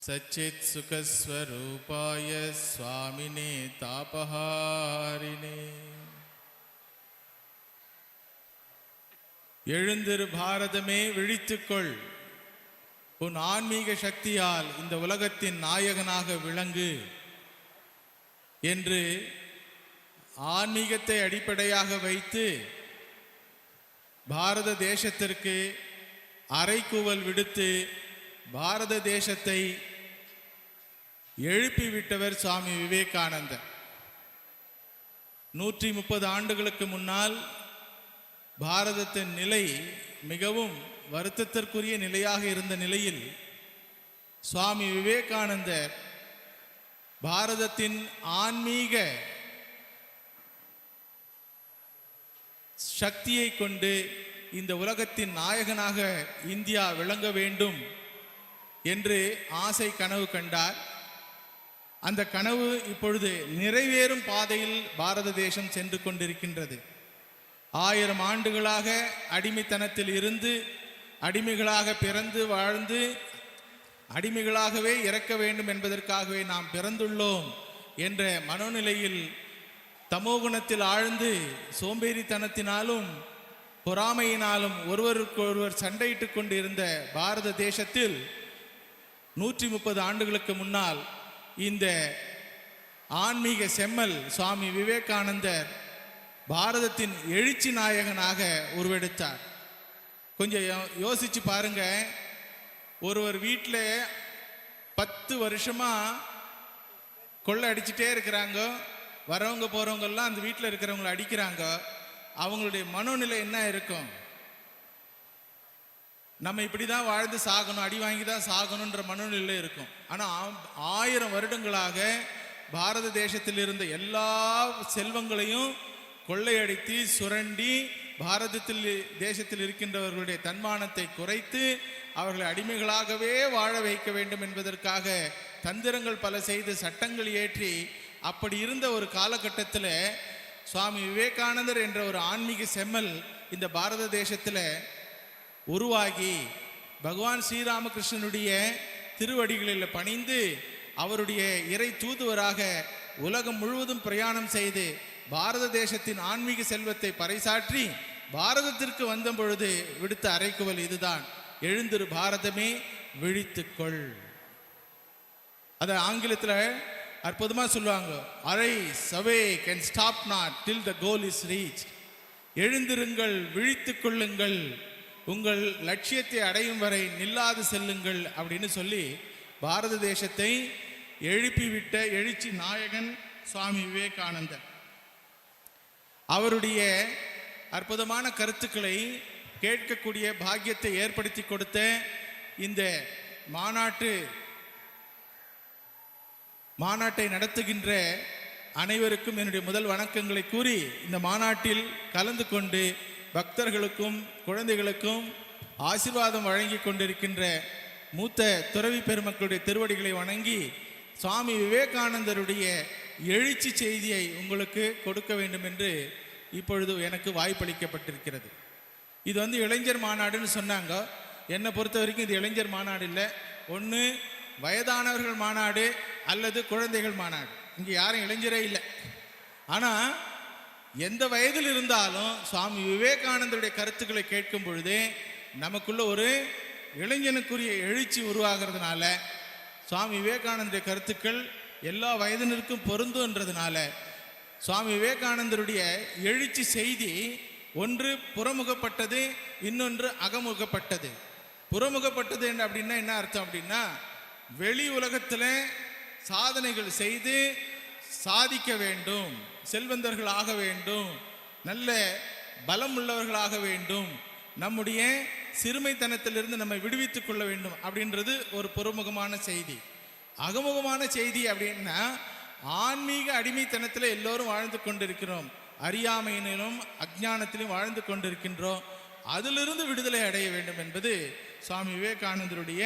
சச்சித் சுகஸ்வரூபாய சுவாமினே தாபஹாரினே. எழுந்திரு பாரதமே விழித்துக்கொள், உன் ஆன்மீக சக்தியால் இந்த உலகத்தின் நாயகனாக விளங்கு என்று ஆன்மீகத்தை அடிப்படையாக வைத்து பாரத தேசத்திற்கு அறைகூவல் விடுத்து பாரத தேசத்தை எழுப்பிவிட்டவர் சுவாமி விவேகானந்தர். 130 ஆண்டுகளுக்கு முன்னால் பாரதத்தின் நிலை மிகவும் வருத்தத்திற்குரிய நிலையாக இருந்த நிலையில் சுவாமி விவேகானந்தர் பாரதத்தின் ஆன்மீக சக்தியை கொண்டு இந்த உலகத்தின் நாயகனாக இந்தியா விளங்க வேண்டும் என்று ஆசை கனவு கண்டார். அந்த கனவு இப்பொழுது நிறைவேறும் பாதையில் பாரத தேசம் சென்று கொண்டிருக்கின்றது. 1000 ஆண்டுகளாக அடிமைத்தனத்தில் இருந்து அடிமைகளாக பிறந்து வாழ்ந்து அடிமைகளாகவே இறக்க வேண்டும் என்பதற்காகவே நாம் பிறந்துள்ளோம் என்ற மனோநிலையில் தமோகுணத்தில் ஆழ்ந்து சோம்பேறித்தனத்தினாலும் பொறாமையினாலும் ஒருவருக்கொருவர் சண்டையிட்டு கொண்டு இருந்த பாரத தேசத்தில் 130 ஆண்டுகளுக்கு முன்னால் இந்த ஆன்மீக செம்மல் சுவாமி விவேகானந்தர் பாரதத்தின் எழுச்சி நாயகனாக உருவெடுத்தார். கொஞ்சம் யோசிச்சு பாருங்க, ஒருவர் வீட்டில் 10 வருஷமா கொள்ளை அடிச்சுட்டே இருக்கிறாங்க, வரவங்க போறவங்கெல்லாம் அந்த வீட்டில் இருக்கிறவங்களை அடிக்கிறாங்க, அவங்களுடைய மனோநிலை என்ன இருக்கும்? நம்ம இப்படி தான் வாழ்ந்து சாகணும், அடி வாங்கி தான் சாகணுன்ற மனோநிலை இருக்கும். ஆனால் 1000 வருடங்களாக பாரத தேசத்தில் இருந்த எல்லா செல்வங்களையும் கொள்ளையடித்து சுரண்டி பாரதத்தில் தேசத்தில் இருக்கின்றவர்களுடைய தன்மானத்தை குறைத்து அவர்களை அடிமைகளாகவே வாழ வைக்க வேண்டும் என்பதற்காக தந்திரங்கள் பல செய்து சட்டங்கள் ஏற்றி அப்படி இருந்த ஒரு காலகட்டத்தில் சுவாமி விவேகானந்தர் என்ற ஒரு ஆன்மீக செம்மல் இந்த பாரத தேசத்தில் உருவாகி பகவான் ஸ்ரீராமகிருஷ்ணனுடைய திருவடிகளில் பணிந்து அவருடைய இறை தூதுவராக உலகம் முழுவதும் பிரயாணம் செய்து பாரத தேசத்தின் ஆன்மீக செல்வத்தை பறைசாற்றி பாரதத்திற்கு வந்த பொழுது விடுத்த அறைகூவல் இதுதான்: எழுந்திரு பாரதமே விழித்துக்கொள். அதை ஆங்கிலத்தில் அற்புதமாக சொல்லுவாங்க, arise awake and stop not till the goal is reached. எழுந்திருங்கள், விழித்து கொள்ளுங்கள், உங்கள் லட்சியத்தை அடையும் வரை நில்லாது செல்லுங்கள் அப்படின்னு சொல்லி பாரத தேசத்தை எழுப்பிவிட்ட எழுச்சி நாயகன் சுவாமி விவேகானந்தர். அவருடைய அற்புதமான கருத்துக்களை கேட்கக்கூடிய பாக்கியத்தை ஏற்படுத்தி கொடுத்த இந்த மாநாட்டை நடத்துகின்ற அனைவருக்கும் என்னுடைய முதல் வணக்கங்களை கூறி, இந்த மாநாட்டில் கலந்து கொண்டு பக்தர்களுக்கும் குழந்தைகளுக்கும் ஆசீர்வாதம் வழங்கி கொண்டிருக்கின்ற மூத்த துறவி பெருமக்களுடைய திருவடிகளை வணங்கி சுவாமி விவேகானந்தருடைய எழுச்சி செய்தியை உங்களுக்கு கொடுக்க வேண்டும் என்று இப்பொழுது எனக்கு வாய்ப்பளிக்கப்பட்டிருக்கிறது. இது இளைஞர் மாநாடுன்னு சொன்னாங்க. என்னை பொறுத்த வரைக்கும் இது இளைஞர் மாநாடு இல்லை, ஒன்று வயதானவர்கள் மாநாடு அல்லது குழந்தைகள் மாநாடு. இங்கே யாரும் இளைஞரே இல்லை. ஆனால் எந்த வயதில் இருந்தாலும் சுவாமி விவேகானந்தருடைய கருத்துக்களை கேட்கும் பொழுதே நமக்குள்ள ஒரு இளைஞனுக்குரிய எழுச்சி உருவாகிறதுனால, சுவாமி விவேகானந்தருடைய கருத்துக்கள் எல்லா வயதினருக்கும் பொருந்துன்றதுனால சுவாமி விவேகானந்தருடைய எழுச்சி செய்தி ஒன்று புறமுகப்பட்டது, இன்னொன்று அகமுகப்பட்டது. புறமுகப்பட்டது அப்படின்னா என்ன அர்த்தம் அப்படின்னா, வெளி உலகத்தில் சாதனைகள் செய்து சாதிக்க வேண்டும், செல்வந்தர்கள் ஆக வேண்டும், நல்ல பலம் உள்ளவர்களாக வேண்டும், நம்முடைய சிறுமைத்தனத்திலிருந்து நம்மை விடுவித்துக் கொள்ள வேண்டும் அப்படின்றது ஒரு புறமுகமான செய்தி. அகமுகமான செய்தி அப்படின்னா, ஆன்மீக அடிமைத்தனத்தில் எல்லோரும் வாழ்ந்து கொண்டிருக்கிறோம், அறியாமையிலும் அஜ்ஞானத்திலும் வாழ்ந்து கொண்டிருக்கின்றோம், அதிலிருந்து விடுதலை அடைய வேண்டும் என்பது சுவாமி விவேகானந்தருடைய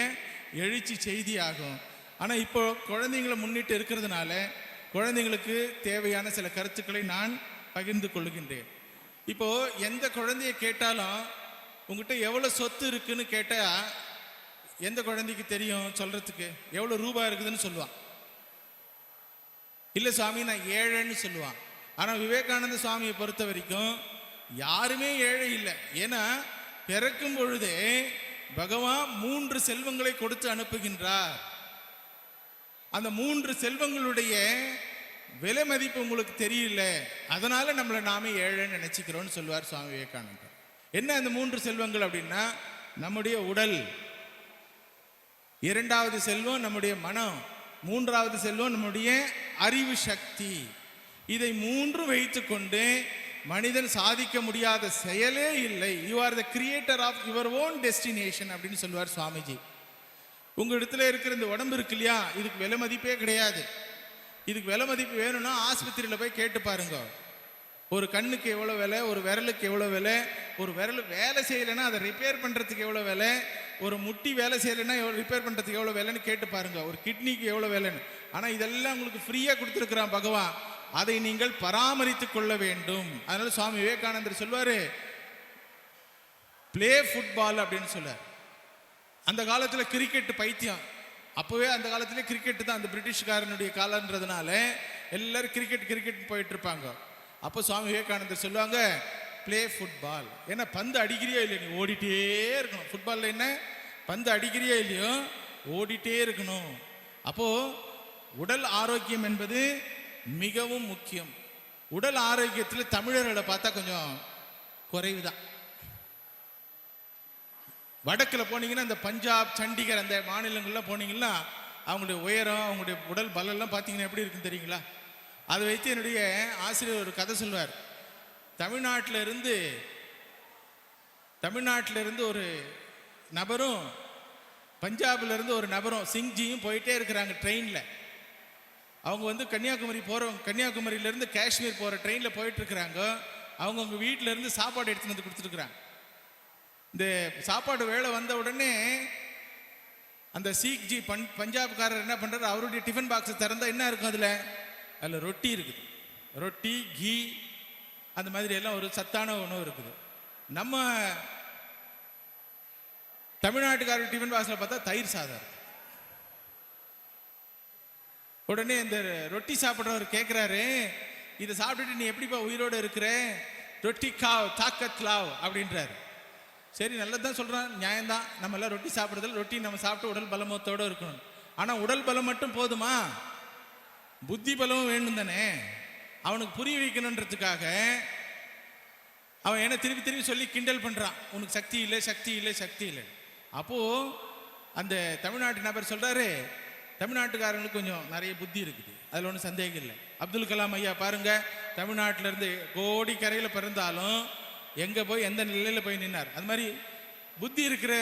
எழுச்சி செய்தியாகும். ஆனால் இப்போ குழந்தைங்களை முன்னிட்டு இருக்கிறதுனால குழந்தைங்களுக்கு தேவையான சில கருத்துக்களை நான் பகிர்ந்து கொள்கின்றேன். இப்போ எந்த குழந்தைய கேட்டாலும் உங்ககிட்ட எவ்வளோ சொத்து இருக்குன்னு கேட்டால் எந்த குழந்தைக்கு தெரியும் சொல்றதுக்கு? எவ்வளவு ரூபாய் இருக்குதுன்னு சொல்லுவான். இல்ல சுவாமி நான் ஏழைன்னு சொல்லுவான். ஆனா விவேகானந்த சுவாமியை பொறுத்த வரைக்கும் யாருமே ஏழை இல்லை. ஏன்னா பிறக்கும் பொழுதே பகவான் 3 செல்வங்களை கொடுத்து அனுப்புகின்றார். அந்த 3 செல்வங்களுடைய விலை மதிப்பு உங்களுக்கு தெரியல, அதனால நம்மளை நாமே ஏழைன்னு நினைச்சுக்கிறோம்னு சொல்லுவார் சுவாமி விவேகானந்தர். என்ன அந்த 3 செல்வங்கள் அப்படின்னா, நம்முடைய உடல், 2வது செல்வம் நம்முடைய மனம், 3வது செல்வம் நம்முடைய அறிவு சக்தி. இதை 3 வைத்துக்கொண்டு மனிதன் சாதிக்க முடியாத செயலே இல்லை. You are the creator of your own destination அப்படின்னு சொல்லுவார் சுவாமிஜி. உங்க இடத்துல இருக்கிற இந்த உடம்பு இருக்கு இல்லையா, இதுக்கு விலை மதிப்பே கிடையாது. இதுக்கு விலை மதிப்பு வேணும்னா ஆஸ்பத்திரியில் போய் கேட்டு பாருங்க. ஒரு கண்ணுக்கு எவ்வளோ விலை, ஒரு விரலுக்கு எவ்வளோ விலை, ஒரு விரல் வேலை செய்யலைன்னா அதை ரிப்பேர் பண்ணுறதுக்கு எவ்வளோ விலை, ஒரு முட்டி வேலை செய்யலைன்னா ரிப்பேர் பண்ணுறதுக்கு எவ்வளோ விலைன்னு கேட்டு பாருங்க. ஒரு கிட்னிக்கு எவ்வளோ விலைன்னு. ஆனால் இதெல்லாம் உங்களுக்கு ஃப்ரீயாக கொடுத்துருக்குறான் பகவான். அதை நீங்கள் பராமரித்து கொள்ள வேண்டும். அதனால சுவாமி விவேகானந்தர் சொல்வாரு, பிளே ஃபுட்பால் அப்படின்னு சொல்லுவார். அந்த காலத்தில் கிரிக்கெட் பைத்தியம். அப்போவே அந்த காலத்திலே கிரிக்கெட் தான் அந்த பிரிட்டிஷ்காரனுடைய காலன்றதுனால எல்லாரும் கிரிக்கெட் போயிட்டு இருப்பாங்க. அப்போ சுவாமி விவேகானந்தர் சொல்லுவாங்க, பிளே ஃபுட்பால். ஏன்னா பந்து அடிக்கிறியோ இல்லையோ நீ ஓடிட்டே இருக்கணும். ஃபுட்பாலில் என்ன, பந்து அடிக்கிறியோ இல்லையோ ஓடிட்டே இருக்கணும். அப்போ உடல் ஆரோக்கியம் என்பது மிகவும் முக்கியம். உடல் ஆரோக்கியத்தில் தமிழர்களை பார்த்தா கொஞ்சம் குறைவுதான். வடக்கில் போனீங்கன்னா இந்த பஞ்சாப், சண்டிகர் அந்த மாநிலங்கள்லாம் போனீங்கன்னா அவங்களுடைய உயரம், அவங்களுடைய உடல் பலம்லாம் பார்த்தீங்கன்னா எப்படி இருக்குன்னு தெரியுங்களா? அதை வைத்து என்னுடைய ஆசிரியர் ஒரு கதை சொல்வார். தமிழ்நாட்டில் இருந்து ஒரு நபரும் பஞ்சாபில் இருந்து ஒரு நபரும் சிங்ஜியும் போயிட்டே இருக்கிறாங்க ட்ரெயினில். அவங்க கன்னியாகுமரியிலேருந்து காஷ்மீர் போகிற ட்ரெயினில் போயிட்டு இருக்கிறாங்க. அவங்க வீட்டில் இருந்து சாப்பாடு எடுத்துன்னு வந்து கொடுத்துருக்குறாங்க. இந்த சாப்பாடு வேலை வந்த உடனே அந்த சிக்ஜி பஞ்சாப்காரர் என்ன பண்ணுறாரு, அவருடைய டிஃபன் பாக்ஸை திறந்தா என்ன இருக்கும், அதில் ரொட்டி இருக்குது. ரொட்டி, கீ, அந்த மாதிரி எல்லாம் ஒரு சத்தான உணவு இருக்குது. நம்ம தமிழ்நாட்டுக்காரர் டிஃபன் பாக்ஸில் பார்த்தா தயிர் சாதம் இருக்கு. உடனே இந்த ரொட்டி சாப்பிட்றவர் கேட்குறாரு, இதை சாப்பிட்டுட்டு நீ எப்படிப்பா உயிரோடு இருக்கிற? ரொட்டி காவ் தாக்கத் லாவ் அப்படின்றாரு. சரி, நல்லதுதான் சொல்கிறான், நியாயம்தான். நம்ம எல்லாம் ரொட்டி சாப்பிட்றதில்ல, ரொட்டி நம்ம சாப்பிட்டு உடல் பலமத்தோடு இருக்கணும். ஆனால் உடல் பலம் மட்டும் போதுமா? புத்தி பலமும் வேண்டும் தானே. அவனுக்கு புரிய வைக்கணுன்றதுக்காக அவன் என்ன திருப்பி சொல்லி கிண்டல் பண்ணுறான், உனக்கு சக்தி இல்லை. அப்போது அந்த தமிழ்நாட்டு நபர் சொல்கிறாரு, தமிழ்நாட்டுக்காரங்களுக்கு கொஞ்சம் நிறைய புத்தி இருக்குது, அதில் ஒன்றும் சந்தேகம் இல்லை. அப்துல் கலாம் ஐயா பாருங்க, தமிழ்நாட்டிலேருந்து கோடி கரையில் பிறந்தாலும் எங்கே போய் எந்த நிலையில் போய் நின்னார். அது மாதிரி புத்தி இருக்கிற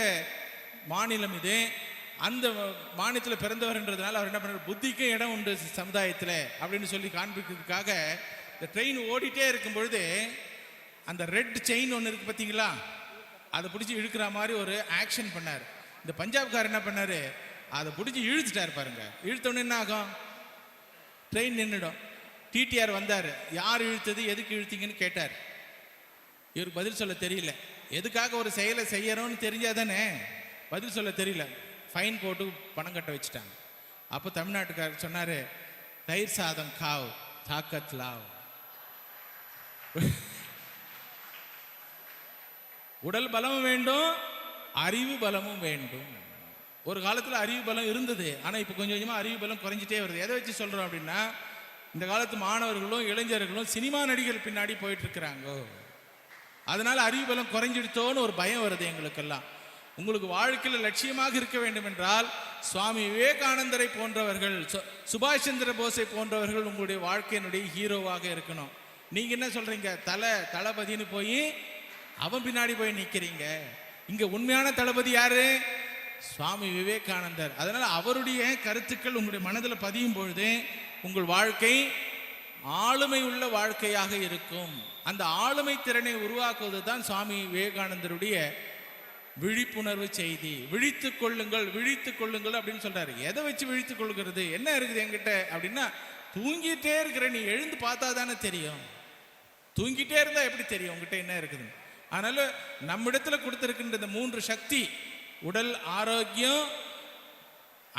மாநிலம் இது. அந்த மாநிலத்தில் பிறந்தவர்ன்றதுனால அவர் என்ன பண்ணுறார், புத்திக்கும் இடம் உண்டு சமுதாயத்தில் அப்படின்னு சொல்லி காண்பிக்கிறதுக்காக இந்த ட்ரெயின் ஓடிட்டே இருக்கும் பொழுது அந்த ரெட் செயின் ஒன்று இருக்குது பார்த்தீங்களா, அதை பிடிச்சி இழுக்கிற மாதிரி ஒரு ஆக்ஷன் பண்ணார். இந்த பஞ்சாப்காரர் என்ன பண்ணார், அதை பிடிச்சி இழுத்துட்டார் பாருங்க. இழுத்தோன்னு என்ன ஆகும், ட்ரெயின் நின்றுடும். டிடிஆர் வந்தார், யார் இழுத்தது, எதுக்கு இழுத்தீங்கன்னு கேட்டார். இவருக்கு பதில் சொல்ல தெரியல. எதுக்காக ஒரு செயலை செய்யறோம்னு தெரிஞ்சாதானே பதில் சொல்ல தெரியல. ஃபைன் போட்டு பணம் கட்ட வச்சுட்டாங்க. அப்போ தமிழ்நாட்டுக்காரர் சொன்னார், தயிர் சாதம் காவ் தாக்கத் லாவ். உடல் பலமும் வேண்டும், அறிவு பலமும் வேண்டும். ஒரு காலத்தில் அறிவு பலம் இருந்தது, ஆனால் இப்போ கொஞ்சம் கொஞ்சமாக அறிவு பலம் குறைஞ்சிட்டே வருது. எதை வச்சு சொல்கிறோம் அப்படின்னா, இந்த காலத்து மாணவர்களும் இளைஞர்களும் சினிமா நடிகர்கள் பின்னாடி போயிட்டு இருக்கிறாங்க. அதனால அறிவு பலம் குறைஞ்சிடுத்தோன்னு ஒரு பயம் வருது எங்களுக்கெல்லாம். உங்களுக்கு வாழ்க்கையில் லட்சியமாக இருக்க வேண்டும் என்றால் சுவாமி விவேகானந்தரை போன்றவர்கள், சுபாஷ் சந்திர போஸை போன்றவர்கள் உங்களுடைய வாழ்க்கையினுடைய ஹீரோவாக இருக்கணும். நீங்க என்ன சொல்றீங்க, தளபதினு போய் அவன் பின்னாடி போய் நிற்கிறீங்க. இங்க உண்மையான தளபதி யாரு, சுவாமி விவேகானந்தர். அதனால அவருடைய கருத்துக்கள் உங்களுடைய மனதில் பதியும் பொழுது உங்கள் வாழ்க்கை ஆளுமை உள்ள வாழ்க்கையாக இருக்கும். அந்த ஆளுமை திறனை உருவாக்குவது தான் சுவாமி விவேகானந்தருடைய விழிப்புணர்வு செய்தி. விழித்துக் கொள்ளுங்கள் அப்படின்னு சொல்றாரு. எதை வச்சு விழித்துக் கொள்கிறது, என்ன இருக்குது என்கிட்ட அப்படின்னா, தூங்கிட்டே இருக்கிற நீ எழுந்து பார்த்தா தானே தெரியும். தூங்கிட்டே இருந்தா எப்படி தெரியும் உங்ககிட்ட என்ன இருக்குது? அதனால நம்மிடத்துல கொடுத்திருக்கின்ற இந்த 3 சக்தி, உடல் ஆரோக்கியம்,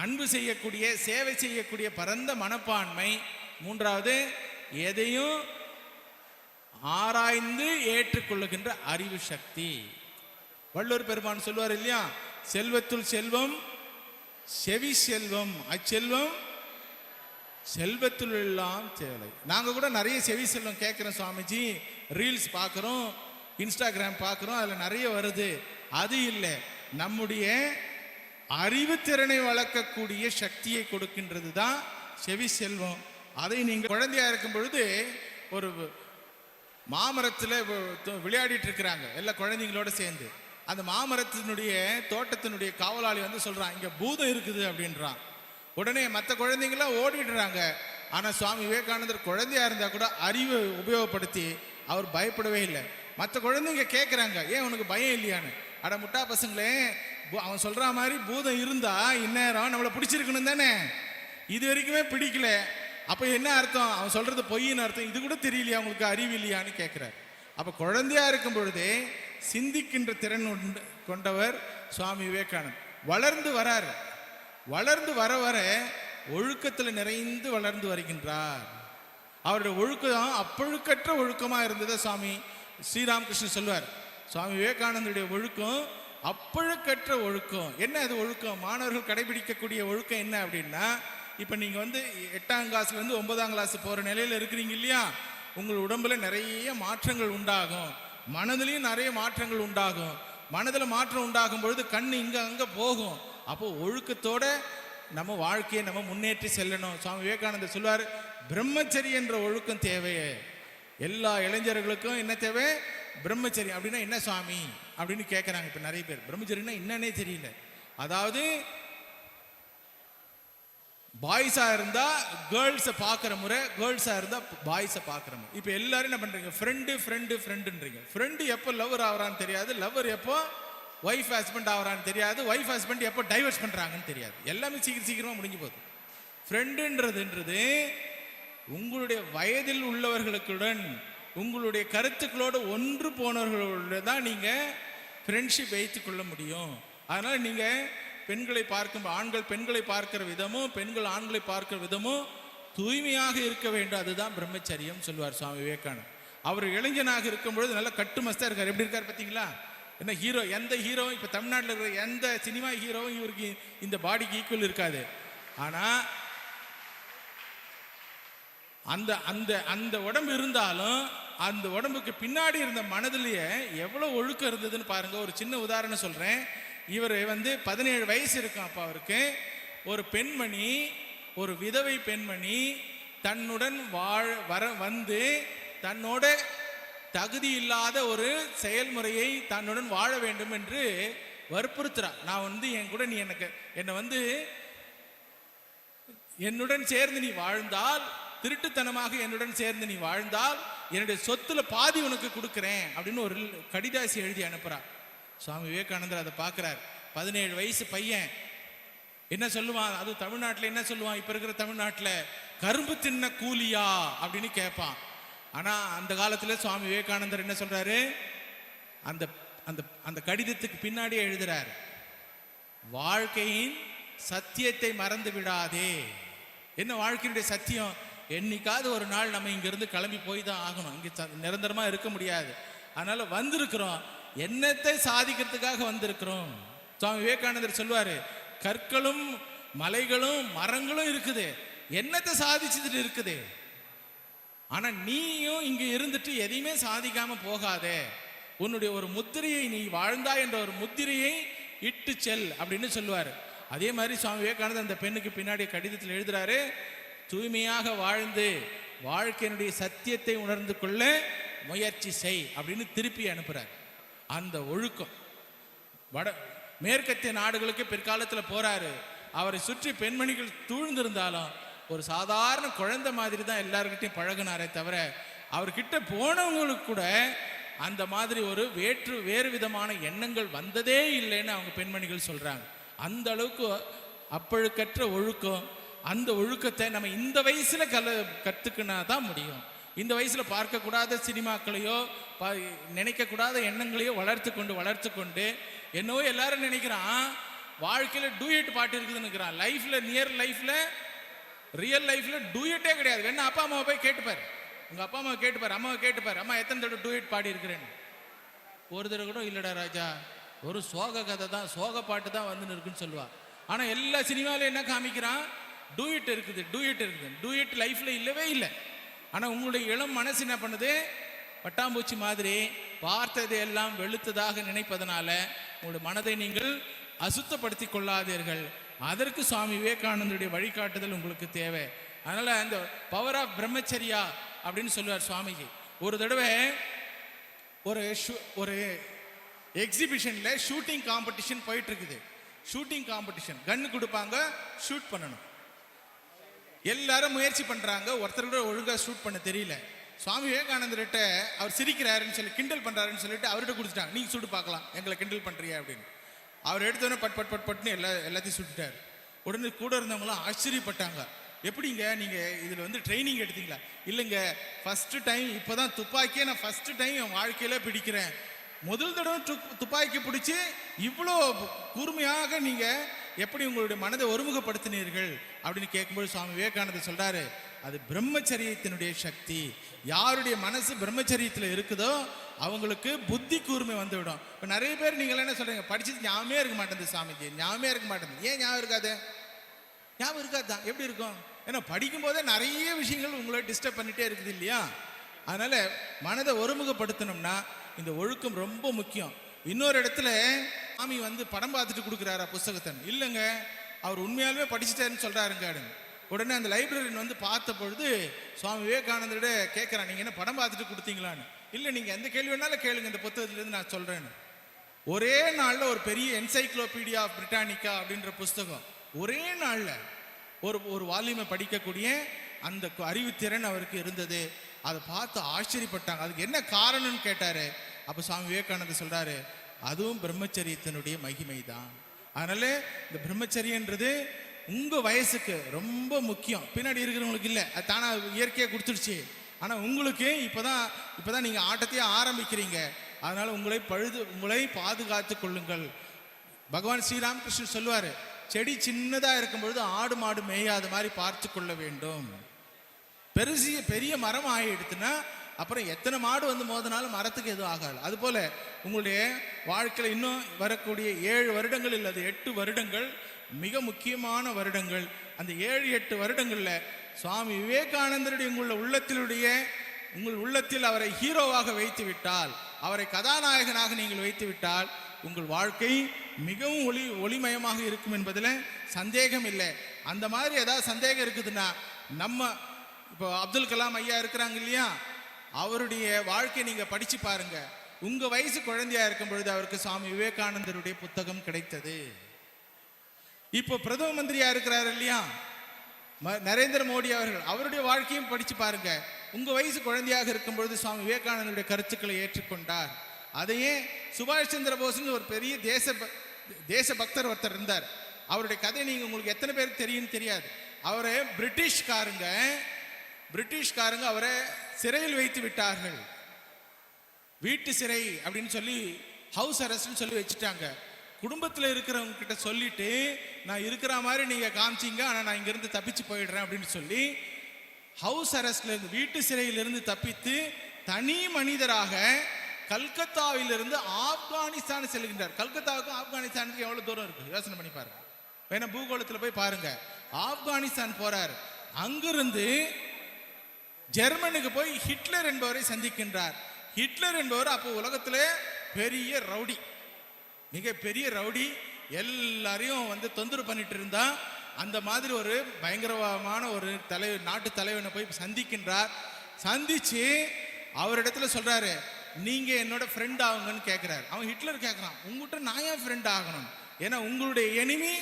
அன்பு செய்யக்கூடிய, சேவை செய்யக்கூடிய பரந்த மனப்பான்மை. மூன்றாவது, எதையும் ஆராய்ந்து ஏற்றுக்கொள்ளுகின்ற அறிவு சக்தி. வள்ளுவர் பெருமான் சொல்வார் இல்லையா, செல்வத்துள் செல்வம் செவி செல்வம், அச்செல்வம் செல்வத்துள் எல்லாம் சேலை. நாங்க கூட நிறைய செவி செல்வம் கேட்கிறோம் சுவாமிஜி, ரீல்ஸ் பார்க்குறோம், இன்ஸ்டாகிராம் பார்க்குறோம், அதில் நிறைய வருது. அது இல்லை, நம்முடைய அறிவுத்திறனை வளர்க்கக்கூடிய சக்தியை கொடுக்கின்றது தான் செவி செல்வம். அதை நீங்கள் குழந்தையா இருக்கும் பொழுது ஒரு மாமரத்தில் விளையாடிட்டு இருக்கிறாங்க எல்லா குழந்தைங்களோட சேர்ந்து. அந்த மாமரத்தினுடைய தோட்டத்தினுடைய காவலாளி வந்து சொல்றான், இங்க பூதம் இருக்குது அப்படின்றான். உடனே மற்ற குழந்தைங்களாம் ஓடிடுறாங்க. ஆனா சுவாமி விவேகானந்தர் குழந்தையா இருந்தா கூட அறிவை உபயோகப்படுத்தி அவர் பயப்படவே இல்லை. மற்ற குழந்தைங்க கேட்குறாங்க, ஏன் உனக்கு பயம் இல்லையான்னு. அட முட்டா பசங்களே, அவன் சொல்ற மாதிரி பூதம் இருந்தா இந்நேரம் நம்மளை பிடிச்சிருக்கணும் தானே, இது வரைக்குமே பிடிக்கல, அப்ப என்ன அர்த்தம், அவன் சொல்றது பொய்ன்னு அர்த்தம், இது கூட தெரியலையா உங்களுக்கு, அறிவு இல்லையான்னு கேட்கிறார். அப்ப குழந்தையா இருக்கும் பொழுதே சிந்திக்கின்ற திறன் கொண்டவர் சுவாமி விவேகானந்தர். வளர்ந்து வரார், வளர்ந்து வர வர ஒழுக்கத்தில் நிறைந்து வளர்ந்து வருகின்றார். அவருடைய ஒழுக்கம் அப்பொழுக்கற்ற ஒழுக்கமா இருந்ததை சுவாமி ஸ்ரீராமகிருஷ்ணன் சொல்வார். சுவாமி விவேகானந்தருடைய ஒழுக்கம் அப்பொழுக்கற்ற ஒழுக்கம். என்ன அது ஒழுக்கம்? மாணவர்கள் கடைபிடிக்கக்கூடிய ஒழுக்கம் என்ன அப்படின்னா, இப்போ நீங்கள் வந்து 8ஆம் கிளாஸ்லேருந்து 9ஆம் கிளாஸ் போகிற நிலையில் இருக்கிறீங்க இல்லையா, உங்கள் உடம்புல நிறைய மாற்றங்கள் உண்டாகும், மனதிலையும் நிறைய மாற்றங்கள் உண்டாகும். மனதில் மாற்றம் உண்டாகும் பொழுது கண் இங்கே அங்கே போகும். அப்போ ஒழுக்கத்தோட நம்ம வாழ்க்கையை நம்ம முன்னேற்றி செல்லணும். சுவாமி விவேகானந்தர் சொல்வார், பிரம்மச்சரி என்ற ஒழுக்கம் தேவையே. எல்லா இளைஞர்களுக்கும் என்ன தேவை? பிரம்மச்சரி. அப்படின்னா என்ன சுவாமி அப்படின்னு கேட்குறாங்க இப்போ நிறைய பேர். பிரம்மச்சரின்னா என்னன்னே தெரியல. அதாவது பாய்ஸா இருந்தா கேர்ள்ஸை பார்க்குற முறை, கேர்ள்ஸா இருந்தா பாய்ஸை பார்க்குற முறை. இப்போ எல்லாரும் என்ன பண்றீங்க, ஃப்ரெண்டு ஃப்ரெண்டு ஃப்ரெண்டுன்றீங்க. ஃப்ரெண்டு எப்போ லவர் ஆகிறான்னு தெரியாது, லவர் எப்போ ஒய்ஃப் ஹஸ்பண்ட் ஆகிறான்னு தெரியாது, ஒய்ஃப் ஹஸ்பண்ட் எப்போ டைவர்ஸ் பண்றாங்கன்னு தெரியாது. எல்லாமே சீக்கிரமா முடிஞ்சு போகுது. ஃப்ரெண்டுன்றது உங்களுடைய வயதில் உள்ளவர்களுடன் உங்களுடைய கருத்துக்களோடு ஒன்று போனவர்களோட தான் நீங்க ஃப்ரெண்ட்ஷிப் வைத்துக் கொள்ள முடியும். அதனால நீங்க பெண்களை பார்க்கும், ஆண்கள் பெண்களை பார்க்கிற விதமும் பெண்கள் ஆண்களை பார்க்கிற விதமும் தூய்மையாக இருக்க வேண்டும். அதுதான் பிரம்மச்சரியம் சொல்வார் சுவாமி விவேகானந்தர். அவர் இளைஞனாக இருக்கும் பொழுது நல்லா கட்டுமஸ்தா இருக்கார். எப்படி இருக்கார் பார்த்தீங்களா? என்ன ஹீரோ, எந்த ஹீரோ இப்போ தமிழ்நாட்டில் இருக்கிற எந்த சினிமா ஹீரோவும் இவருக்கு இந்த பாடிக்கு ஈக்குவல் இருக்காது. ஆனால் அந்த அந்த அந்த உடம்பு இருந்தாலும் அந்த உடம்புக்கு பின்னாடி இருந்த மனதிலேயே எவ்வளோ ஒழுக்கம் இருந்ததுன்னு பாருங்க. ஒரு சின்ன உதாரணம் சொல்கிறேன். இவர் வந்து 17 வயசு இருக்கும். அப்போ அவருக்கு ஒரு பெண்மணி, ஒரு விதவை பெண்மணி தன்னுடன் வந்து தன்னோட தகுதி இல்லாத ஒரு செயல்முறையை தன்னுடன் வாழ வேண்டும் என்று வற்புறுத்துறார். நான் வந்து என் கூட நீ என்னை வந்து என்னுடன் சேர்ந்து நீ வாழ்ந்தால், திருட்டுத்தனமாக என்னுடன் சேர்ந்து நீ வாழ்ந்தால் என்னுடைய சொத்துல பாதி உனக்கு கொடுக்குறேன் அப்படின்னு ஒரு கடிதாசி எழுதி அனுப்புறார். சுவாமி விவேகானந்தர் அதை பார்க்கிறார். 17 வயசு பையன் என்ன சொல்லுவான்? அது தமிழ்நாட்டில் என்ன சொல்லுவான்? இப்ப இருக்கிற தமிழ்நாட்டில் கரும்பு தின்ன கூலியா அப்படின்னு கேட்பான். ஆனா அந்த காலத்துல சுவாமி விவேகானந்தர் என்ன சொல்றாரு? அந்த அந்த அந்த கடிதத்துக்கு பின்னாடியே எழுதுறார், வாழ்க்கையின் சத்தியத்தை மறந்து விடாதே. என்ன வாழ்க்கையினுடைய சத்தியம்? என்னைக்காவது ஒரு நாள் நம்ம இங்கிருந்து கிளம்பி போய் தான் ஆகணும். இங்கே நிரந்தரமா இருக்க முடியாது. அதனால வந்திருக்கிறோம், என்னத்தை சாதிக்கிறதுக்காக வந்திருக்கிறோம். சுவாமி விவேகானந்தர் சொல்வாரு, கற்களும் மலைகளும் மரங்களும் இருக்குது, என்னத்தை சாதிச்சுட்டு இருக்குது. ஆனா நீயும் இங்க இருந்துட்டு எதையுமே சாதிக்காம போகாதே. உன்னுடைய ஒரு முத்திரையை நீ வாழ்ந்தாய் என்ற ஒரு முத்திரையை இட்டு செல் அப்படின்னு சொல்லுவாரு. அதே மாதிரி சுவாமி விவேகானந்தர் அந்த பெண்ணுக்கு பின்னாடி கடிதத்தில் எழுதுறாரு, தூய்மையாக வாழ்ந்து வாழ்க்கையினுடைய சத்தியத்தை உணர்ந்து கொள்ள முயற்சி செய் அப்படின்னு திருப்பி அனுப்புறார். அந்த ஒழுக்கம் மேற்கத்திய நாடுகளுக்கு பிற்காலத்தில் போறாரு. அவரை சுற்றி பெண்மணிகள் சூழ்ந்திருந்தாலும் ஒரு சாதாரண குழந்தை மாதிரி தான் எல்லார்கிட்டையும் பழகினாரே தவிர, அவர்கிட்ட போனவங்களுக்கு கூட அந்த மாதிரி ஒரு வேறு விதமான எண்ணங்கள் வந்ததே இல்லைன்னு அவங்க பெண்மணிகள் சொல்றாங்க. அந்த அளவுக்கு அப்பழுக்கற்ற ஒழுக்கம். அந்த ஒழுக்கத்தை நம்ம இந்த வயசுல கத்துக்கினா தான் முடியும். இந்த வயசில் பார்க்கக்கூடாத சினிமாக்களையோ நினைக்கக்கூடாத எண்ணங்களையோ வளர்த்து கொண்டு என்னவோ எல்லாரும் நினைக்கிறான் வாழ்க்கையில் டூயட் பாட்டு இருக்குதுன்னு இருக்கிறான். லைஃப்பில் ரியல் லைஃப்பில் டூயட்டே கிடையாது. வேணா அப்பா அம்மாவை போய் கேட்டுப்பார், உங்கள் அப்பா அம்மாவை கேட்டுப்பார், அம்மாவை கேட்டுப்பார், அம்மா எத்தனை தடவை டூயட் பாடி இருக்கிறேன்னு. ஒரு தடவை கூட இல்லைடா ராஜா, ஒரு சோக கதை தான், சோக பாட்டு தான் வந்து இருக்குன்னு சொல்லுவா. ஆனால் எல்லா சினிமாவிலும் என்ன காமிக்கிறான், டூயட் இருக்குது. டூயட் லைஃப்பில் இல்லவே இல்லை. ஆனால் உங்களுடைய இளம் மனசு என்ன பண்ணுது, பட்டாம்பூச்சி மாதிரி பார்த்ததை எல்லாம் வெளுத்ததாக நினைப்பதனால உங்களுடைய மனதை நீங்கள் அசுத்தப்படுத்தி கொள்ளாதீர்கள். அதற்கு சுவாமி விவேகானந்தருடைய வழிகாட்டுதல் உங்களுக்கு தேவை. அதனால அந்த பவர் ஆஃப் பிரம்மச்சரியா அப்படின்னு சொல்லுவார் சுவாமிஜி. ஒரு தடவை ஒரு எக்ஸிபிஷன்ல ஷூட்டிங் காம்படிஷன் போயிட்டு இருக்குது. ஷூட்டிங் காம்படிஷன், கன்னு கொடுப்பாங்க, ஷூட் பண்ணணும். எல்லாரும் முயற்சி பண்றாங்க, ஒருத்தர் கூட ஒழுங்கா ஷூட் பண்ண தெரியல. சுவாமி விவேகானந்தர்கிட்ட அவர் சிரிக்கிறாருன்னு சொல்லி கிண்டல் பண்றாருன்னு சொல்லிட்டு அவர்கிட்ட கொடுத்துட்டாங்க, நீங்க சுட்டு பார்க்கலாம், எங்களை கிண்டல் பண்றியா அப்படின்னு. அவர் எடுத்தோடனே பட்னு எல்லாத்தையும் சுட்டுட்டார். உடனே கூட இருந்தவங்களாம் ஆச்சரியப்பட்டாங்க, எப்படிங்க நீங்கள் இதில் வந்து ட்ரைனிங் எடுத்தீங்களா? இல்லைங்க, ஃபஸ்ட்டு டைம் இப்போ தான் துப்பாக்கியை நான் ஃபஸ்ட்டு டைம் என் வாழ்க்கையில் பிடிக்கிறேன். முதல் தடவை துப்பாக்கி பிடிச்சி இவ்வளோ கூர்மையாக நீங்கள் எப்படி உங்களுடைய மனதை ஒருமுகப்படுத்தினீர்கள் அப்படின்னு கேட்கும்போது சுவாமி விவேகானந்தர் சொல்கிறாரு, அது பிரம்மச்சரியத்தினுடைய சக்தி. யாருடைய மனசு பிரம்மச்சரியத்தில் இருக்குதோ அவங்களுக்கு புத்தி கூர்மை வந்துவிடும். இப்போ நிறைய பேர் நீங்கள் என்ன சொல்கிறீங்க, படிச்சது ஞாபகமே இருக்க மாட்டேங்குது சாமிஜி, ஞாபகமே இருக்க மாட்டேங்குது. ஏன் ஞாபகம் இருக்காது? ஞாபகம் இருக்காது தான், எப்படி இருக்கும்? ஏன்னா படிக்கும் போதே நிறைய விஷயங்கள் உங்களை டிஸ்டர்ப் பண்ணிகிட்டே இருக்குது இல்லையா? அதனால் மனதை ஒருமுகப்படுத்தணும்னா இந்த ஒழுக்கம் ரொம்ப முக்கியம். இன்னொரு இடத்துல சாமி வந்து படம் பார்த்துட்டு கொடுக்குறாரா புஸ்தகத்தை? இல்லைங்க, அவர் உண்மையாலுமே படிச்சுட்டாருன்னு சொல்கிறாருங்க. உடனே அந்த லைப்ரரியன் வந்து பார்த்த பொழுது சுவாமி விவேகானந்தரோட கேட்குறான், நீங்கள் என்ன படம் பார்த்துட்டு கொடுத்தீங்களான்னு. இல்லை, நீங்கள் எந்த கேள்வி வேணாலும் கேளுங்க, இந்த புத்தகத்துலேருந்து நான் சொல்கிறேன்னு. ஒரே நாளில் ஒரு பெரிய என்சைக்ளோபீடியா ஆஃப் பிரிட்டானிக்கா அப்படின்ற புஸ்தகம் ஒரே நாளில் ஒரு வால்யூமை படிக்கக்கூடிய அந்த அறிவுத்திறன் அவருக்கு இருந்தது. அதை பார்த்து ஆச்சரியப்பட்டாங்க. அதுக்கு என்ன காரணம்னு கேட்டார். அப்போ சுவாமி விவேகானந்தர் சொல்கிறாரு, அதுவும் பிரம்மச்சரியத்தினுடைய மகிமை தான். அதனால இந்த பிரம்மச்சரியன்றது உங்கள் வயசுக்கு ரொம்ப முக்கியம். பின்னாடி இருக்கிறவங்களுக்கு இல்லை, அது தானாக இயற்கையாக கொடுத்துடுச்சு. ஆனால் உங்களுக்கு இப்போதான் நீங்கள் ஆட்டத்தையே ஆரம்பிக்கிறீங்க. அதனால் உங்களை பாதுகாத்து கொள்ளுங்கள். பகவான் ஸ்ரீராமகிருஷ்ணன் சொல்லுவார், செடி சின்னதாக இருக்கும்பொழுது ஆடு மாடு மேயாத மாதிரி பார்த்து கொள்ள வேண்டும். பெரிய மரம் ஆகிடுதுன்னா அப்புறம் எத்தனை மாடு வந்து மோதினாலும் மரத்துக்கு எதுவும் ஆகாது. அதுபோல் உங்களுடைய வாழ்க்கையில் இன்னும் வரக்கூடிய 7 வருடங்கள் இல்லை, அது 8 வருடங்கள் மிக முக்கியமான வருடங்கள். அந்த 7-8 வருடங்களில் சுவாமி விவேகானந்தருடைய உங்கள் உள்ளத்தில் அவரை ஹீரோவாக வைத்து விட்டால், அவரை கதாநாயகனாக நீங்கள் வைத்து விட்டால் உங்கள் வாழ்க்கை மிகவும் ஒளிமயமாக இருக்கும் என்பதில் சந்தேகம் இல்லை. அந்த மாதிரி ஏதாவது சந்தேகம் இருக்குதுன்னா, நம்ம இப்போ அப்துல் கலாம் ஐயா இருக்கிறாங்க இல்லையா, அவருடைய வாழ்க்கையை நீங்கள் படித்து பாருங்க. உங்கள் வயசு குழந்தையா இருக்கும் பொழுது அவருக்கு சுவாமி விவேகானந்தருடைய புத்தகம் கிடைத்தது. இப்போ பிரதம மந்திரியா இருக்கிறார் இல்லையா நரேந்திர மோடி அவர்கள், அவருடைய வாழ்க்கையும் படித்து பாருங்க. உங்கள் வயசு குழந்தையாக இருக்கும் பொழுது சுவாமி விவேகானந்தருடைய கருத்துக்களை ஏற்றுக்கொண்டார். அதையே சுபாஷ் சந்திர போஸ்னு ஒரு பெரிய தேச பக்தர் ஒருத்தர் இருந்தார். அவருடைய கதை நீங்கள் உங்களுக்கு எத்தனை பேருக்கு தெரியும்னு தெரியாது. அவரை பிரிட்டிஷ்காரங்க அவரை சிறையில் வைத்து விட்டார்கள். வீட்டு சிறை அப்படின்னு சொல்லி ஹவுஸ் அரெஸ்ட்னு சொல்லி வச்சுட்டாங்க. குடும்பத்தில் இருக்கிறவங்க கிட்ட சொல்லிட்டு, நான் இருக்கிற மாதிரி நீங்கள் காமிச்சிங்க, ஆனால் நான் இங்கேருந்து தப்பிச்சு போயிடுறேன் அப்படின்னு சொல்லி ஹவுஸ் அரெஸ்ட்லேருந்து, வீட்டு சிறையிலிருந்து தப்பித்து தனி மனிதராக கல்கத்தாவிலிருந்து ஆப்கானிஸ்தான் செல்கின்றார். கல்கத்தாவுக்கும் ஆப்கானிஸ்தானுக்கு எவ்வளோ தூரம் இருக்கு யோசனை பண்ணி பாருங்க. வேணா பூகோளத்தில் போய் பாருங்க. ஆப்கானிஸ்தான் போறார். அங்கிருந்து ஜெர்மனுக்கு போய் ஹிட்லர் என்பவரை சந்திக்கின்றார். ஹிட்லர் என்பவர் அப்போ உலகத்திலே பெரிய ரவுடி, மிக பெரிய ரவுடி, எல்லாரையும் வந்து தொந்தரவு பண்ணிட்டு இருந்தா. அந்த மாதிரி ஒரு பயங்கரமான ஒரு நாட்டு தலைவனை போய் சந்திக்கின்றார். சந்திச்சு அவரிடத்துல சொல்றாரு, நீங்க என்னோட ஃப்ரெண்ட் ஆகுங்கன்னு கேட்கிறாரு. அவன் ஹிட்லர் கேட்கறான், உங்ககிட்ட நான் ஏன் ஃப்ரெண்ட் ஆகணும்? ஏன்னா உங்களுடைய எனிமி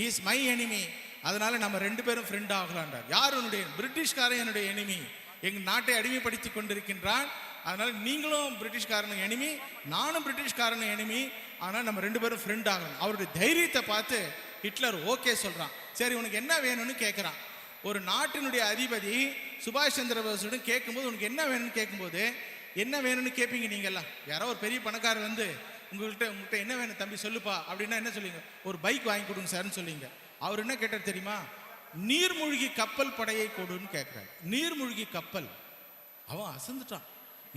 இஸ் மை எனிமி, அதனால நம்ம 2 பேரும் ஃப்ரெண்ட் ஆகலான்றார். யார் என்னுடைய? பிரிட்டிஷ்காரன் என்னுடைய எனிமி, எங்கள் நாட்டை அடிமைப்படுத்தி கொண்டிருக்கின்றான். அதனால நீங்களும் பிரிட்டிஷ்காரன் எனிமி, நானும் பிரிட்டிஷ்காரன் எனிமி, ஆனால் நம்ம 2 பேரும் ஃப்ரெண்ட் ஆகணும். அவருடைய தைரியத்தை பார்த்து ஹிட்லர் ஓகே சொல்றான். சரி, உனக்கு என்ன வேணும்னு கேட்குறான். ஒரு நாட்டினுடைய அதிபதி சுபாஷ் சந்திர போஸுடன் கேட்கும்போது உனக்கு என்ன வேணும்னு கேட்கும்போது, என்ன வேணும்னு கேட்பீங்க நீங்கெல்லாம்? யாரோ ஒரு பெரிய பணக்காரர் வந்து உங்கள்கிட்ட என்ன வேணும் தம்பி சொல்லுப்பா அப்படின்னா என்ன சொல்லுவீங்க? ஒரு பைக் வாங்கி கொடுங்க சார்னு சொல்லுவீங்க. அவர் என்ன கேட்டார் தெரியுமா? நீர்மூழ்கி கப்பல் படையை கொடுன்னு கேட்கிறார். நீர்மூழ்கி கப்பல். அவன் அசந்துட்டான்.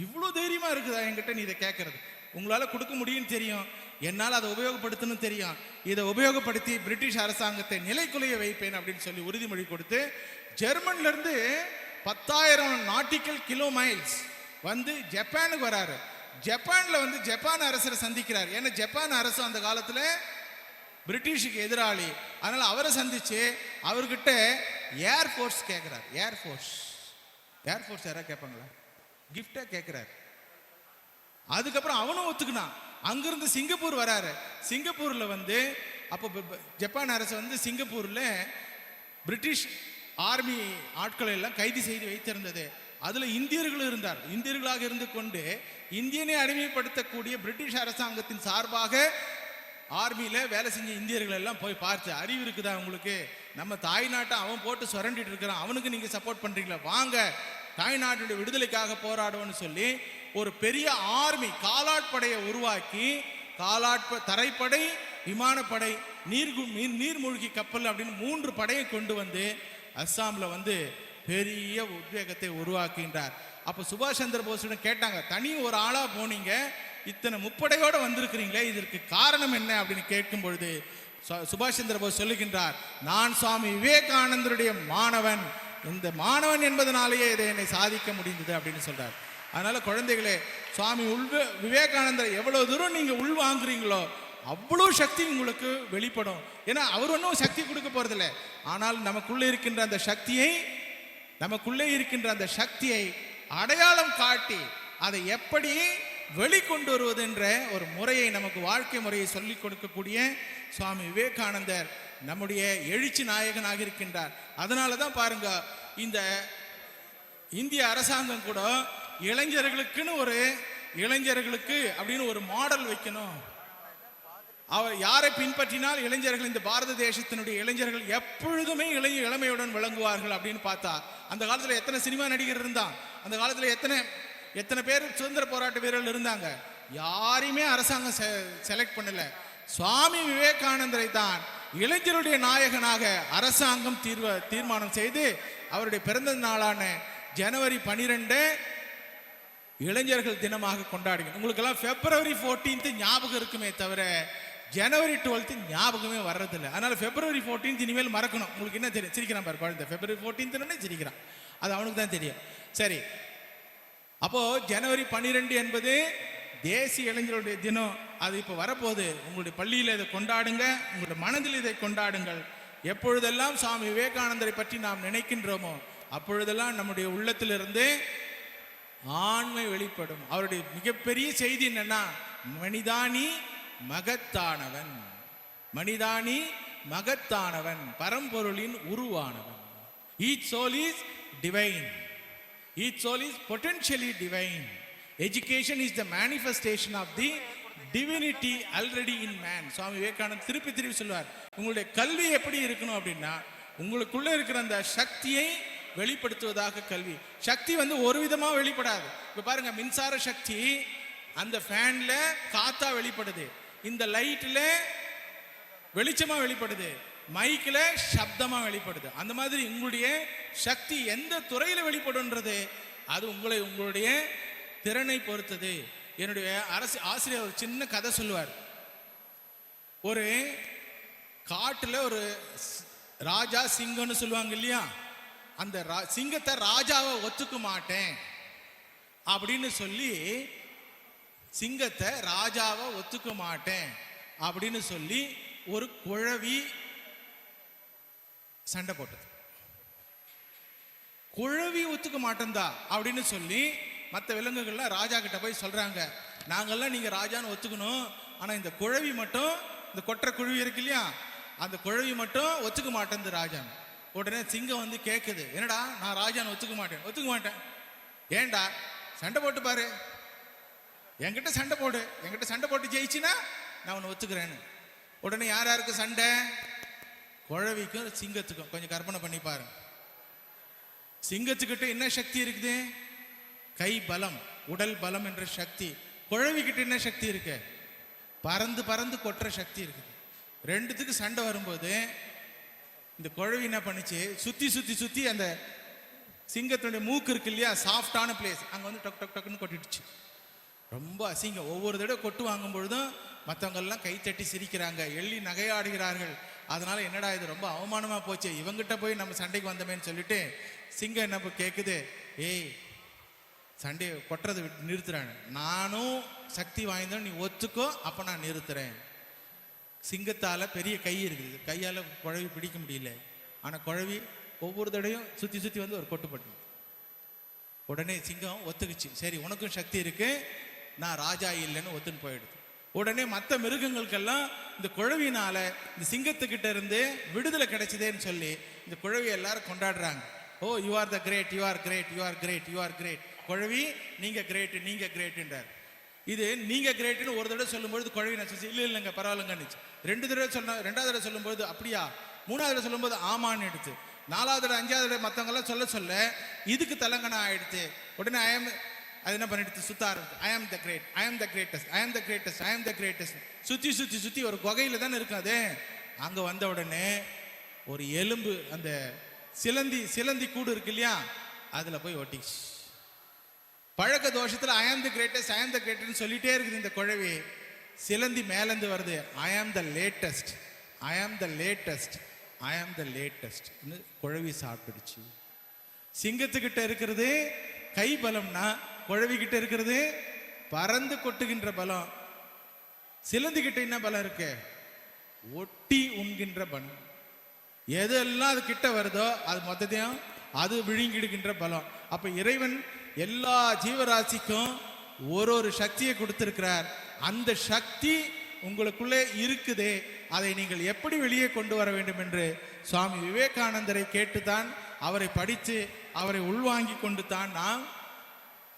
இவ்வளோ தைரியமா இருக்குதா என்கிட்ட நீ இதை கேட்கறது? உங்களால கொடுக்க முடியும்னு தெரியும், என்னால் அதை உபயோகப்படுத்தணும் தெரியும். இதை உபயோகப்படுத்தி பிரிட்டிஷ் அரசாங்கத்தை நிலைக்குலைய வைப்பேன் அப்படின்னு சொல்லி உறுதிமொழி கொடுத்து ஜெர்மன்ல இருந்து 10,000 நாட்டிக்கல் கிலோ மைல்ஸ் வந்து ஜப்பானுக்கு வராரு. ஜப்பான்ல வந்து ஜப்பான் அரசரை சந்திக்கிறார். ஏன்னா ஜப்பான் அரசு அந்த காலத்துல பிரிட்டிஷுக்கு எதிராளி. அதனால அவரை சந்திச்சு அவர்கிட்ட ஏர்ஃபோர்ஸ் கேட்கிறார். ஏர்ஃபோர்ஸ் யாரா கேட்பாங்களா? கிஃப்டா கேட்கிறார். அதுக்கப்புறம் அவனும் ஒத்துக்கினான். அங்கிருந்து சிங்கப்பூர் வராரு. சிங்கப்பூர்ல வந்து அப்போ ஜப்பான் அரசு வந்து சிங்கப்பூர்ல பிரிட்டிஷ் ஆர்மி ஆட்களை எல்லாம் கைது செய்து வைத்திருந்தது. அதுல இந்தியர்களும் இருந்தார். இந்தியர்களாக இருந்து கொண்டு இந்தியனை அடிமைப்படுத்தக்கூடிய பிரிட்டிஷ் அரசாங்கத்தின் சார்பாக ஆர்மியில வேலை செஞ்ச இந்தியர்கள் எல்லாம் போய் பார்த்து, அறிவு இருக்குதா உங்களுக்கு? நம்ம தாய்நாட்டை அவன் போட்டு சுரண்டிட்டு இருக்கிறான், அவனுக்கு நீங்க சப்போர்ட் பண்றீங்களா? வாங்க தாய்நாட்டுடைய விடுதலைக்காக போராடுவோம்னு சொல்லி ஒரு பெரிய ஆர்மி காலாட்படையை உருவாக்கி, தரைப்படை, விமானப்படை, நீர்மூழ்கி கப்பல் அப்படின்னு 3 படையை கொண்டு வந்து அஸ்ஸாம்ல வந்து பெரிய உத்வேகத்தை உருவாக்குகின்றார். அப்ப சுபாஷ் சந்திர போஸுடன் கேட்டாங்க, தனி ஒரு ஆளா போனீங்க, இத்தனை முப்படையோட வந்திருக்கிறீங்களே, இதற்கு காரணம் என்ன அப்படின்னு கேட்கும் பொழுது சுபாஷ் சந்திர போஸ் சொல்லுகின்றார், நான் சுவாமி விவேகானந்தருடைய மாணவன், இந்த மாணவன் என்பதனாலேயே இதை என்னை சாதிக்க முடிந்தது அப்படின்னு சொல்றார். அதனால குழந்தைகளே, சுவாமி விவேகானந்தர் எவ்வளவு தூரம் நீங்க உள் வாங்குறீங்களோ அவ்வளோ சக்தி உங்களுக்கு வெளிப்படும். ஏன்னா அவர் ஒன்றும் சக்தி கொடுக்க போறதில்லை, ஆனால் நமக்குள்ளே இருக்கின்ற அந்த சக்தியை அடையாளம் காட்டி அதை எப்படி வெளிக்கொண்டு வருவது என்ற ஒரு முறையை, நமக்கு வாழ்க்கை முறையை சொல்லிக் கொடுக்கக்கூடிய சுவாமி விவேகானந்தர் நம்முடைய எழுச்சி நாயகனாக இருக்கின்றார். அதனால தான் பாருங்க, இந்த இந்திய அரசாங்கம் கூட இளைஞர்களுக்கு அப்படின்னு ஒரு மாடல் வைக்கணும். அவர் யாரை பின்பற்றினால் இளைஞர்கள், இந்த பாரத தேசத்தினுடைய இளைஞர்கள் எப்பொழுதுமே இளமையுடன் விளங்குவார்கள் அப்படின்னு பார்த்தா, அந்த காலத்தில் எத்தனை சினிமா நடிகர் இருந்தான், அந்த காலத்தில் எத்தனை பேர் சுதந்திர போராட்ட வீரர்கள் இருந்தாங்க, யாரையுமே அரசாங்கம் செலக்ட் பண்ணல. சுவாமி விவேகானந்தரை தான் இளைஞருடைய நாயகனாக அரசாங்கம் தீர்மானம் செய்து அவருடைய பிறந்த நாளான ஜனவரி 12 இளைஞர்கள் தினமாக கொண்டாடுங்க. உங்களுக்கெல்லாம் February 14 ஞாபகம் இருக்குமே தவிர ஜனவரி 12 ஞாபகமே வர்றதில்லை. அதனால February 14 இனிமேல் மறக்கணும். உங்களுக்கு என்ன தெரியும்? சிரிக்கிறான் பாரு குழந்தை, February 14 சிரிக்கிறான், அது அவனுக்கு தான் தெரியும். சரி, அப்போ ஜனவரி 12 என்பது தேசிய இளைஞருடைய தினம். அது இப்போ வரப்போகுது. உங்களுடைய பள்ளியில் இதை கொண்டாடுங்க, உங்களுடைய மனதில் இதை கொண்டாடுங்கள். எப்பொழுதெல்லாம் சுவாமி விவேகானந்தரை பற்றி நாம் நினைக்கின்றோமோ அப்பொழுதெல்லாம் நம்முடைய உள்ளத்திலிருந்து ஆண்மை வெளிப்படும். அவருடைய மிகப்பெரிய செய்தி என்னன்னா, மனிதானி மகத்தானவன், பரம்பொருளின் உருவானவன். Each soul is divine. Each soul is potentially divine. Education is the manifestation of the divinity already in man. சுவாமி விவேகானந்தர் திருப்பி சொல்வார், உங்களுடைய கல்வி எப்படி இருக்கணும் அப்படின்னா, உங்களுக்குள்ள இருக்கிற அந்த சக்தியை வெளிப்படுத்துவதாக கல்வி. சக்தி வந்து ஒரு விதமா வெளிப்படாது. இப்ப பாருங்க, மின்சார சக்தி அந்த ஃபேன்ல காத்தா வெளிப்படுது, இந்த லைட்ல வெளிச்சமா வெளிப்படுது, மைக்ல சப்தமா வெளிப்படுது. அந்த மாதிரி உங்களுடைய சக்தி எந்த துறையில வெளிப்படுன்றது அது உங்களுடைய திறனை பொறுத்தது. என்னுடைய ஆசிரியர் ஒரு சின்ன கதை சொல்லுவார். ஒரு காட்டுல ஒரு ராஜா சிங்கம்னு சொல்லுவாங்க இல்லையா, அந்த சிங்கத்தை ராஜாவை ஒத்துக்க மாட்டேன் அப்படின்னு சொல்லி, சிங்கத்தை ராஜாவை ஒத்துக்க மாட்டேன் அப்படின்னு சொல்லி ஒரு குழவி சண்டை போட்டது. குழவி ஒத்துக்க மாட்டேன்தா அப்படின்னு சொல்லி மற்ற விலங்குகள்லாம் ராஜா கிட்ட போய் சொல்றாங்க, நாங்கெல்லாம் நீங்க ராஜான்னு ஒத்துக்கணும், ஆனா இந்த குழவி மட்டும், இந்த கொற்ற குழவி இருக்கு இல்லையா, அந்த குழவி மட்டும் ஒத்துக்க மாட்டேன் ராஜான். உடனே சிங்கம் வந்து கேட்குது, என்னடா நான் ராஜான்னு ஒத்துக்க மாட்டேன், ஏண்டா சண்டை போட்டு பாரு, என்கிட்ட சண்டை போட்டு ஜெயிச்சுன்னா நான் உன்னை ஒத்துக்கிறேன்னு. உடனே யாருக்கு சண்டை? குழவிக்கும் சிங்கத்துக்கும். கொஞ்சம் கற்பனை பண்ணி பாருங்க. சிங்கத்துக்கிட்ட என்ன சக்தி இருக்குது? கை பலம், உடல் பலம் என்ற சக்தி. குழவிக்கிட்ட என்ன சக்தி இருக்கு? பறந்து பறந்து கொட்டுற சக்தி இருக்குது. ரெண்டுத்துக்கு சண்டை வரும்போது இந்த குழவி என்ன பண்ணுச்சு, சுத்தி சுத்தி சுத்தி அந்த சிங்கத்தினுடைய மூக்கு இருக்கு இல்லையா, சாஃப்டான பிளேஸ், அங்க வந்து டக் டக் டக்குன்னு கொட்டிடுச்சு. ரொம்ப அசிங்கம். ஒவ்வொரு தடவை கொட்டு வாங்கும் பொழுதும் மற்றவங்க எல்லாம் கைத்தட்டி சிரிக்கிறாங்க, எள்ளி நகையாடுகிறார்கள். அதனால என்னடா இது ரொம்ப அவமானமா போச்சு, இவங்கிட்ட போய் நம்ம சண்டைக்கு வந்தோமேன்னு சொல்லிட்டு சிங்கம் என்ன கேக்குது, ஏய் சண்டையை கொட்டுறது நிறுத்துறானு, நானும் சக்தி வாய்ந்தோம், நீ ஒத்துக்கோ, அப்ப நான் நிறுத்துறேன். சிங்கத்தால பெரிய கை இருக்குது, கையால குழவி பிடிக்க முடியல. ஆனா குழவி ஒவ்வொரு தடையும் சுத்தி சுத்தி வந்து ஒரு கொட்டுப்பட்டு. உடனே சிங்கம் ஒத்துக்குச்சு, சரி உனக்கும் சக்தி இருக்கு, நான் ராஜா இல்லைன்னு ஒத்துன்னு போயிடுது. உடனே மற்ற மிருகங்களுக்கெல்லாம் இந்த குழவினால இந்த சிங்கத்துக்கிட்ட இருந்து விடுதலை கிடைச்சதேன்னு சொல்லி இந்த குழவி எல்லாரும் கொண்டாடுறாங்க. Oh you are the great, you are great, you are great, you are great. குழவி நீங்க கிரேட், நீங்க கிரேட்ன்றார். இது நீங்க கிரேட்னு ஒரு தடவை சொல்லும்போது குழவி நினைச்சு இல்லை இல்லைங்க பரவாயில்லங்கன்னு. ரெண்டு தடவை சொன்ன, ரெண்டாவது தடவை சொல்லும்போது அப்படியா, மூணாவது தடவை சொல்லும்போது ஆமான்னு எடுத்து, நாலாவது தடவை அஞ்சாவது தடவை மற்றவங்க எல்லாம் சொல்ல சொல்ல இதுக்கு தலங்கனா ஆயிடுத்து. உடனே அது என்ன பண்ணிடுது, சுத்த ஆரம்பிச்சு, ஐ ஆம் த கிரேட், ஐ ஆம் த கிரேட்டஸ்ட், ஐ ஆம் த கிரேட்டஸ்ட், ஐ ஆம் த கிரேட்டஸ்ட். சுத்தி சுத்தி சுத்தி ஒரு குகையில தானே இருக்காது. அங்க வந்த உடனே ஒரு எலும்பு, அந்த சிலந்தி கூடு இருக்கு இல்லையா, அதுல போய் ஒட்டிச்சு. பழக்க தோஷத்துல ஐ ஆம் த கிரேட்டஸ்ட், ஐ ஆம் த கிரேட்டஸ்ட் சொல்லிட்டே இருக்குது இந்த குழவி. சிலந்தி மேலேந்து வருது, ஐ ஆம் த லேட்டஸ்ட், ஐ ஆம் த லேட்டஸ்ட், ஐ ஆம் த லேட்டஸ்ட். குழவி சாப்பிடுச்சு. சிங்கத்துக்கிட்ட இருக்கிறது கை பலம்னா, குழவி கிட்ட இருக்கிறது பறந்து கொட்டுகின்ற பலம். சிலந்தி கிட்ட என்ன பலம் இருக்கு? ஒட்டி உண்கின்ற பலம். எதெல்லாம் அது கிட்ட வருதோ அது மொத்தத்தையும் அது விழுங்கிடுகின்ற பலம். அப்ப இறைவன் எல்லா ஜீவராசிக்கும் ஒரு சக்தியை கொடுத்திருக்கிறார். அந்த சக்தி உங்களுக்குள்ளே இருக்குதே, அதை நீங்கள் எப்படி வெளியே கொண்டு வர வேண்டும் என்று சுவாமி விவேகானந்தரை கேட்டுத்தான், அவரை படித்து அவரை உள்வாங்கி கொண்டு தான் நாம்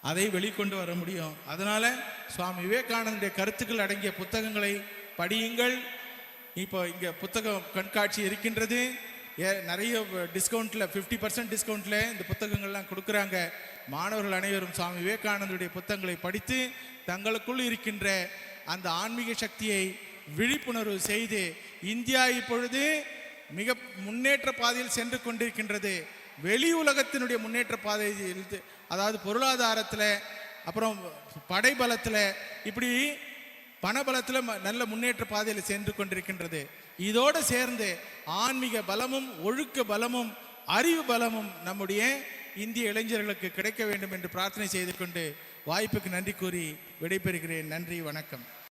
அதை வெளிக்கொண்டு வர முடியும். அதனால சுவாமி விவேகானந்தருடைய கருத்துக்கள் அடங்கிய புத்தகங்களை படியுங்கள். இப்போ இங்க புத்தகம் கண்காட்சி இருக்கின்றது, நிறைய டிஸ்கவுண்ட்ல 50% டிஸ்கவுண்ட்ல இந்த புத்தகங்கள்லாம் கொடுக்குறாங்க. மாணவர்கள் அனைவரும் சுவாமி விவேகானந்தருடைய புத்தகங்களை படித்து தங்களுக்குள் இருக்கின்ற அந்த ஆன்மீக சக்தியை விழிப்புணர்வு செய்து, இந்தியா இப்பொழுது மிக முன்னேற்ற பாதையில் சென்று கொண்டிருக்கின்றது. வெளி உலகத்தினுடைய முன்னேற்ற பாதையில், அதாவது பொருளாதாரத்தில், அப்புறம் படைபலத்தில், இப்படி பணபலத்தில் நல்ல முன்னேற்ற பாதையில் சென்று கொண்டிருக்கின்றது. இதோடு சேர்ந்து ஆன்மீக பலமும் ஒழுக்க பலமும் அறிவு பலமும் நம்முடைய இந்திய இளைஞர்களுக்கு கிடைக்க வேண்டும் என்று பிரார்த்தனை செய்து கொண்டு வாய்ப்புக்கு நன்றி கூறி விடைபெறுகிறேன். நன்றி, வணக்கம்.